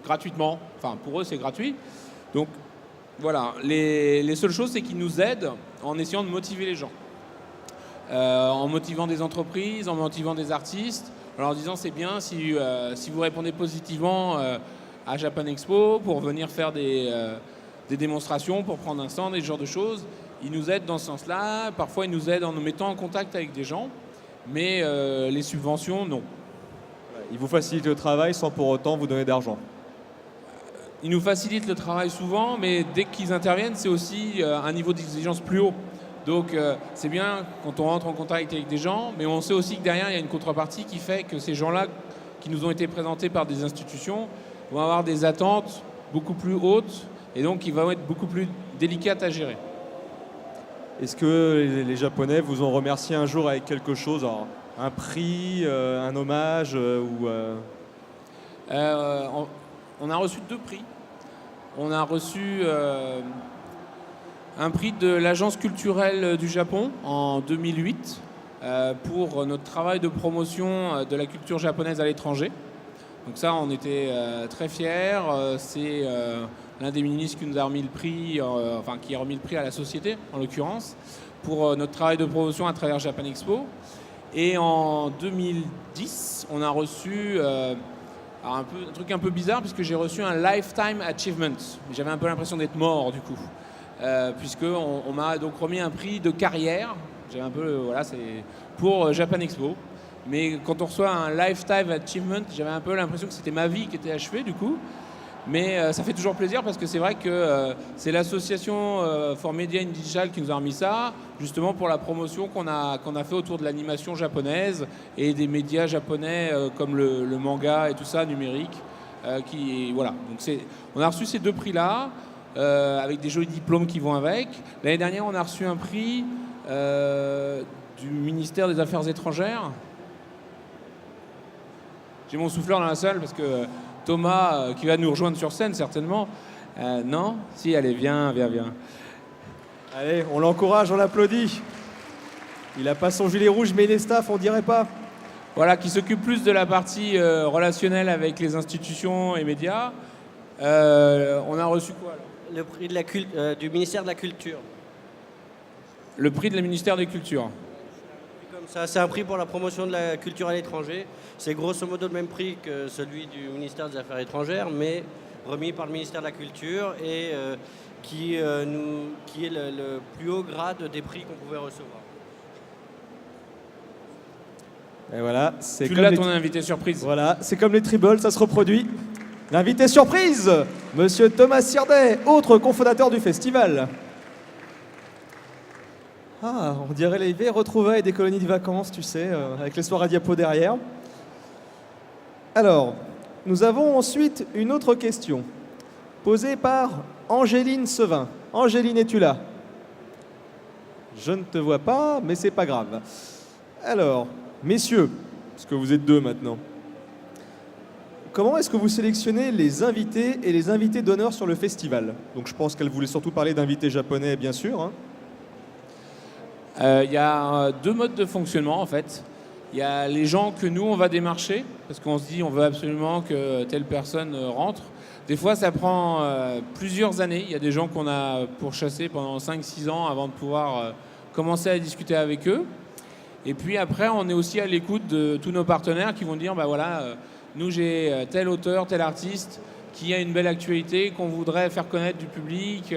gratuitement. Enfin, pour eux, c'est gratuit. Donc, voilà. Les seules choses, c'est qu'ils nous aident en essayant de motiver les gens. En motivant des entreprises, en motivant des artistes, en leur disant c'est bien si vous répondez positivement à Japan Expo pour venir faire des démonstrations, pour prendre un stand, et ce genre de choses. Ils nous aident dans ce sens-là. Parfois, ils nous aident en nous mettant en contact avec des gens. Mais les subventions, non. Ils vous facilitent le travail sans pour autant vous donner d'argent. ils nous facilitent le travail souvent, mais dès qu'ils interviennent, c'est aussi un niveau d'exigence plus haut. Donc c'est bien quand on rentre en contact avec des gens, mais on sait aussi que derrière, il y a une contrepartie qui fait que ces gens-là, qui nous ont été présentés par des institutions, vont avoir des attentes beaucoup plus hautes et donc qui vont être beaucoup plus délicates à gérer. Est-ce que les Japonais vous ont remercié un jour avec quelque chose, alors, un prix, un hommage ou On a reçu 2 prix. On a reçu un prix de l'Agence culturelle du Japon en 2008 pour notre travail de promotion de la culture japonaise à l'étranger. Donc ça, on était très fiers. C'est l'un des ministres qui nous a remis le prix, qui a remis le prix à la société, en l'occurrence, pour notre travail de promotion à travers Japan Expo. Et en 2010, on a reçu un truc un peu bizarre, puisque j'ai reçu un Lifetime Achievement. J'avais un peu l'impression d'être mort, du coup, puisqu'on m'a donc remis un prix de carrière. J'avais un peu, c'est pour Japan Expo. Mais quand on reçoit un Lifetime Achievement, j'avais un peu l'impression que c'était ma vie qui était achevée, du coup. Mais ça fait toujours plaisir parce que c'est vrai que c'est l'association For Media in Digital qui nous a remis ça, justement pour la promotion qu'on a fait autour de l'animation japonaise et des médias japonais comme le manga et tout ça, numérique. Donc on a reçu ces 2 prix-là, avec des jolis diplômes qui vont avec. L'année dernière, on a reçu un prix du ministère des Affaires étrangères. J'ai mon souffleur dans la salle parce que Thomas, qui va nous rejoindre sur scène certainement. Non? Si, allez, viens. Allez, on l'encourage, on l'applaudit. Il n'a pas son gilet rouge, mais il est staff, on dirait pas. Voilà, qui s'occupe plus de la partie relationnelle avec les institutions et médias. On a reçu quoi alors? Le prix du ministère de la Culture. Le prix de la ministère des Cultures. Comme ça, c'est un prix pour la promotion de la culture à l'étranger. C'est grosso modo le même prix que celui du ministère des Affaires étrangères, mais remis par le ministère de la Culture et qui est le plus haut grade des prix qu'on pouvait recevoir. Et voilà, c'est tu comme l'as ton invité surprise. Voilà, c'est comme les tribbles, ça se reproduit. L'invité surprise, Monsieur Thomas Sirdet, autre cofondateur du festival. Ah, on dirait les vieilles retrouvailles des colonies de vacances, tu sais, avec les soirs à diapo derrière. Alors, nous avons ensuite une autre question, posée par Angéline Sevin. Angéline, es-tu là? Je ne te vois pas, mais c'est pas grave. Alors, messieurs, parce que vous êtes 2 maintenant, comment est-ce que vous sélectionnez les invités et les invités d'honneur sur le festival? Donc je pense qu'elle voulait surtout parler d'invités japonais, bien sûr, hein. Il y a 2 modes de fonctionnement en fait. Il y a les gens que nous on va démarcher parce qu'on se dit on veut absolument que telle personne rentre. Des fois ça prend plusieurs années. Il y a des gens qu'on a pourchassés pendant 5-6 ans avant de pouvoir commencer à discuter avec eux. Et puis après on est aussi à l'écoute de tous nos partenaires qui vont dire nous j'ai tel auteur, tel artiste qui a une belle actualité qu'on voudrait faire connaître du public.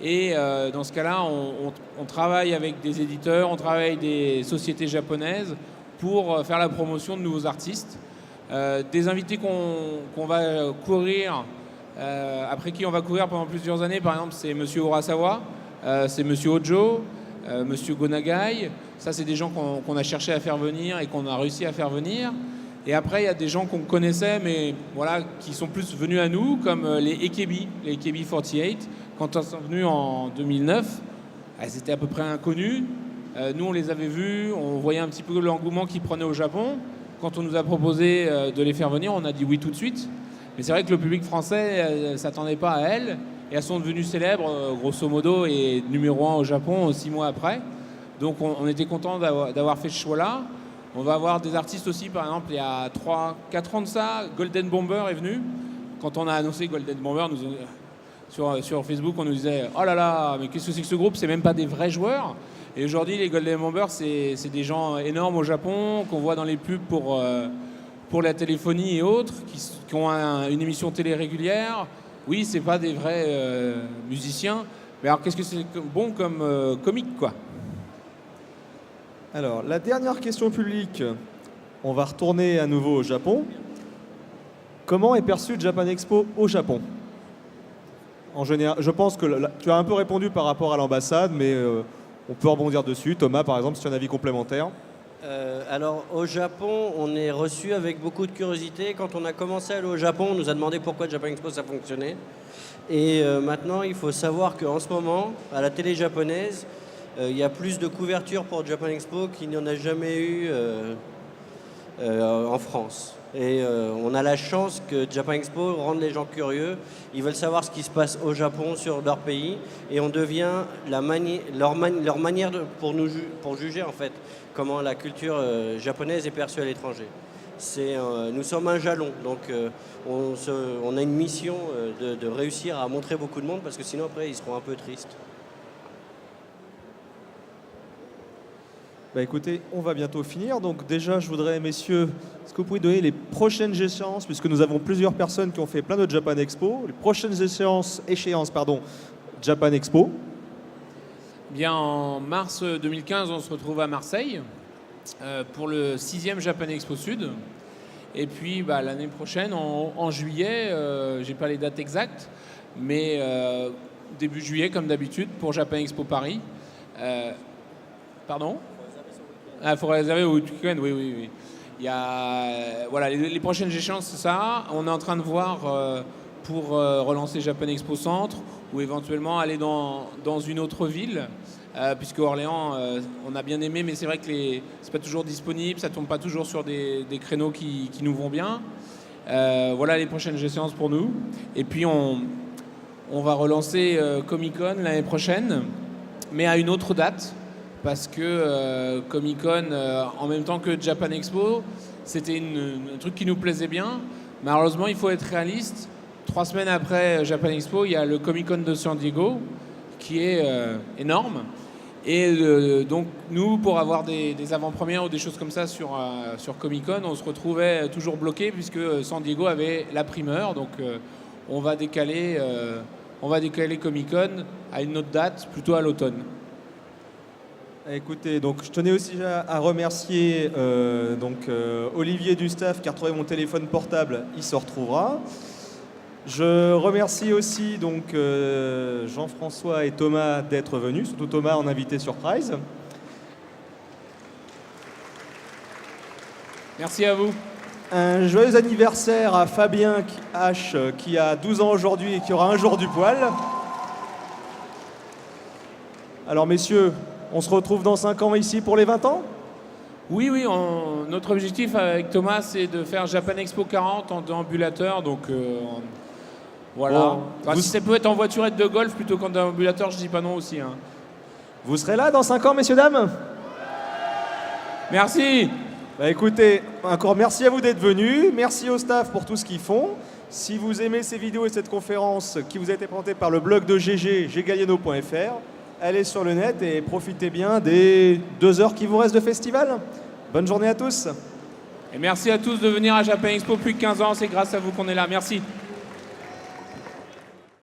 Et dans ce cas-là, on travaille avec des éditeurs, on travaille avec des sociétés japonaises pour faire la promotion de nouveaux artistes. Des invités qu'on va courir, après qui on va courir pendant plusieurs années, par exemple, c'est Monsieur Urasawa, c'est Monsieur Ojo, Monsieur Gonagai. Ça, c'est des gens qu'on a cherché à faire venir et qu'on a réussi à faire venir. Et après, il y a des gens qu'on connaissait, mais voilà, qui sont plus venus à nous, comme les Ekebi 48. Quand ils sont venus en 2009, elles étaient à peu près inconnues. Nous, on les avait vus, on voyait un petit peu l'engouement qu'ils prenaient au Japon. Quand on nous a proposé de les faire venir, on a dit oui tout de suite. Mais c'est vrai que le public français ne s'attendait pas à elles. Et elles sont devenues célèbres, grosso modo, et numéro 1 au Japon 6 mois après. Donc on était content d'avoir fait ce choix-là. On va avoir des artistes aussi, par exemple, il y a 3-4 ans de ça, Golden Bomber est venu. Quand on a annoncé Golden Bomber, sur Facebook, on nous disait « Oh là là, mais qu'est-ce que c'est que ce groupe? C'est même pas des vrais joueurs !» Et aujourd'hui, les Golden Bombers, c'est des gens énormes au Japon, qu'on voit dans les pubs pour la téléphonie et autres, qui ont une émission télé régulière. Oui, c'est pas des vrais musiciens, mais alors qu'est-ce que c'est bon comme comique, quoi. Alors, la dernière question publique, on va retourner à nouveau au Japon. Comment est perçu Japan Expo au Japon? En général, je pense que tu as un peu répondu par rapport à l'ambassade, mais on peut rebondir dessus. Thomas, par exemple, si tu as un avis complémentaire. Alors au Japon, on est reçu avec beaucoup de curiosité. Quand on a commencé à aller au Japon, on nous a demandé pourquoi Japan Expo ça fonctionnait. Et maintenant, il faut savoir qu'en ce moment, à la télé japonaise, il y a plus de couverture pour Japan Expo qu'il n'y en a jamais eu en France. Et on a la chance que Japan Expo rende les gens curieux. Ils veulent savoir ce qui se passe au Japon, sur leur pays. Et on devient leur manière pour juger en fait comment la culture japonaise est perçue à l'étranger. Nous sommes un jalon, donc on a une mission de réussir à montrer beaucoup de monde parce que sinon après ils seront un peu tristes. Bah écoutez, on va bientôt finir. Donc déjà, je voudrais, messieurs, est-ce que vous pouvez donner les prochaines échéances, puisque nous avons plusieurs personnes qui ont fait plein de Japan Expo, les prochaines échéances, Japan Expo. Bien, en mars 2015, on se retrouve à Marseille pour le 6e Japan Expo Sud. Et puis l'année prochaine, en juillet, j'ai pas les dates exactes, mais début juillet, comme d'habitude, pour Japan Expo Paris. Pardon ? Il faut réserver au week-end, oui. Il y a, voilà, les prochaines échéances, c'est ça. On est en train de voir pour relancer Japan Expo Centre ou éventuellement aller dans une autre ville. Puisque Orléans, on a bien aimé, mais c'est vrai que c'est pas toujours disponible, ça tombe pas toujours sur des créneaux qui nous vont bien. Voilà les prochaines échéances pour nous. Et puis on va relancer Comic-Con l'année prochaine, mais à une autre date. Parce que Comic-Con, en même temps que Japan Expo, c'était un truc qui nous plaisait bien. Malheureusement, il faut être réaliste. 3 semaines après Japan Expo, il y a le Comic-Con de San Diego, qui est énorme. Et donc, nous, pour avoir des avant-premières ou des choses comme ça sur Comic-Con, on se retrouvait toujours bloqué, puisque San Diego avait la primeur. Donc, on va décaler Comic-Con à une autre date, plutôt à l'automne. Écoutez, donc je tenais aussi à remercier Olivier du staff qui a retrouvé mon téléphone portable, il se retrouvera. Je remercie aussi Jean-François et Thomas d'être venus, surtout Thomas en invité surprise. Merci à vous. Un joyeux anniversaire à Fabien H qui a 12 ans aujourd'hui et qui aura un jour du poil. Alors messieurs, on se retrouve dans 5 ans ici pour les 20 ans ? Oui, notre objectif avec Thomas, c'est de faire Japan Expo 40 en déambulateur. Donc voilà. Si ça peut être en voiturette de golf plutôt qu'en déambulateur, je dis pas non aussi. Hein. Vous serez là dans 5 ans, messieurs, dames ? Merci. Écoutez, encore merci à vous d'être venus. Merci au staff pour tout ce qu'ils font. Si vous aimez ces vidéos et cette conférence qui vous a été présentée par le blog de GG, ggalliano.fr, allez sur le net et profitez bien des 2 heures qui vous restent de festival. Bonne journée à tous. Et merci à tous de venir à Japan Expo plus de 15 ans. C'est grâce à vous qu'on est là. Merci.